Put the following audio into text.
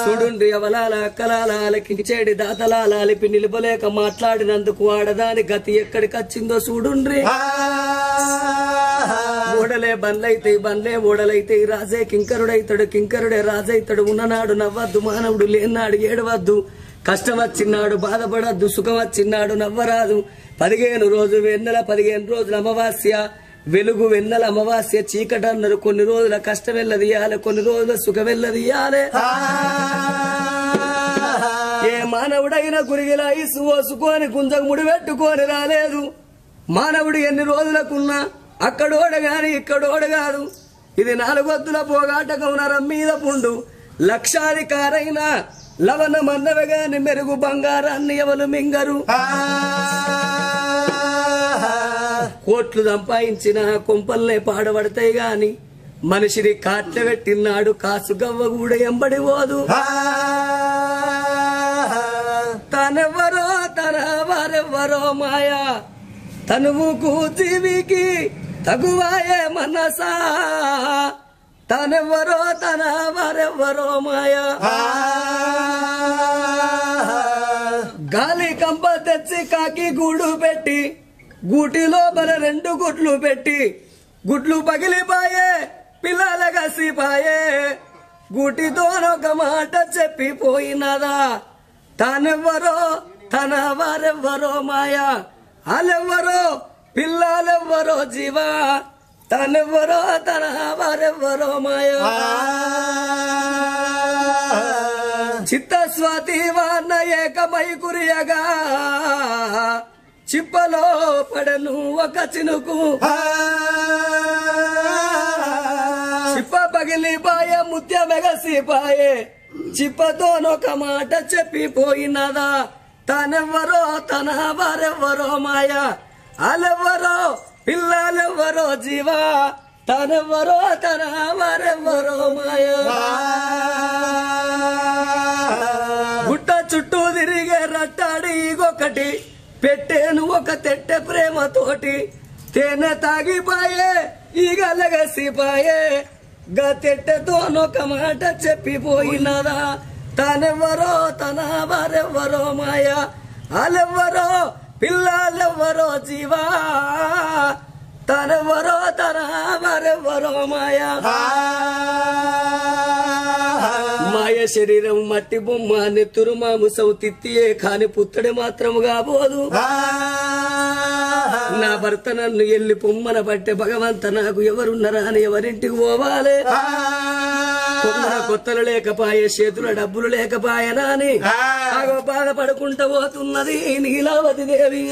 చూడుండ్రి అవలాల అక్కలాల అలకించేడి దాతలాల అలిపి నిలబలేక మాట్లాడినందుకు ఆడదాని గతి ఎక్కడికొచ్చిందో చూడుండ్రి. ఓడలే బండ్లైతే బండ్లే ఓడలైతే రాజే కింకరుడైతాడు, కింకరుడే రాజైతాడు. ఉన్ననాడు నవ్వద్దు మానవుడు, లేనాడు ఏడవద్దు. కష్టం వచ్చినాడు బాధపడద్దు, సుఖం వచ్చినాడు నవ్వరాదు. 15 రోజులు వెన్నెల 15 రోజులు అమావాస్య, వెలుగు వెన్నెల అమావాస్య చీకటి అన్నారు. కొన్ని రోజుల కష్టం వెళ్ళదీయాలి, కొన్ని రోజుల సుఖం వెళ్ళదీయాలి. ఏ మానవుడైనా గురిగిలా ఇసు ఓసుకొని గుంజకు ముడి పెట్టుకొని రాలేదు. మానవుడు ఎన్ని రోజులకున్నా అక్కడోడ గాని ఇక్కడోడ కాదు. ఇది 4 వద్దుల పోగాటకం నరం మీద పుండు. లక్షాధికారైన లవణ మన్నవ గాని మెరుగు బంగారాన్ని ఎవరు మింగరు. కోట్లు సంపాదించిన కొంపల్నే పాడబడతాయి గాని మనిషిని కాట్ల పెట్టినాడు కాసు గవ్వ కూడా ఎంబడి పోదు. తనెవరో తన వారెవ్వరో మాయా, తనువుకు జీవికి తగువాయే మనసా. తనెవ్వరో తన వారెవ్వరో మాయా. గాలి కంప తెచ్చి కాకి గూడు పెట్టి గూటిలో మన 2 గుడ్లు పెట్టి గుడ్లు పగిలిపాయే పిల్లల గసిపాయే. గూటితోనొక మాట చెప్పిపోయినదా. తానెవ్వరో తన వారెవ్వరో మాయా. వాళ్ళెవ్వరో పిల్లలెవ్వరో జీవా. తనెవ్వరో తన వారెవ్వరో మాయా. చిత్తస్వాతి వాన ఏకమై కురియగా చిప్పలో పడను ఒక చినుకు. చిప్ప పగిలిపాయే ముత్యమెగసిపాయే. చిప్పతోనొక మాట చెప్పిపోయినదా. తనెవ్వరో తన వారెవ్వరో మాయా. వాళ్ళెవ్వరో పిల్లలెవ్వరో జీవా. తనెవ్వరో తన వారెవ్వరో మాయా. గుట్ట చుట్టూ తిరిగే రట్టాడి ఒకటి పెట్టేను ఒక తెట్టె ప్రేమతోటి. తేనె తాగిపాయే ఈగలగసిపాయే. తెట్టెతోనొక మాట చెప్పిపోయినదా. తనెవ్వరో తన వారెవ్వరో మాయా. వాళ్ళెవ్వరో పిల్లలెవ్వరో జీవా. తనెవ్వరో తన వారెవ్వరో మాయా. మాయ శరీరం మట్టి బొమ్మ నెత్తురు మాంసము తిత్తియే కాని పుత్తడి మాత్రము కాబోదు. నా భర్త నన్ను ఎల్లి పొమ్మన పట్టే భగవంత నాకు ఎవరున్నారా అని ఎవరింటికి పోవాలి. కొత్తలు లేకపాయే చేతుల డబ్బులు లేకపాయనా అని బాధపడుకుంటూ పోతున్నది నీలావతి దేవి.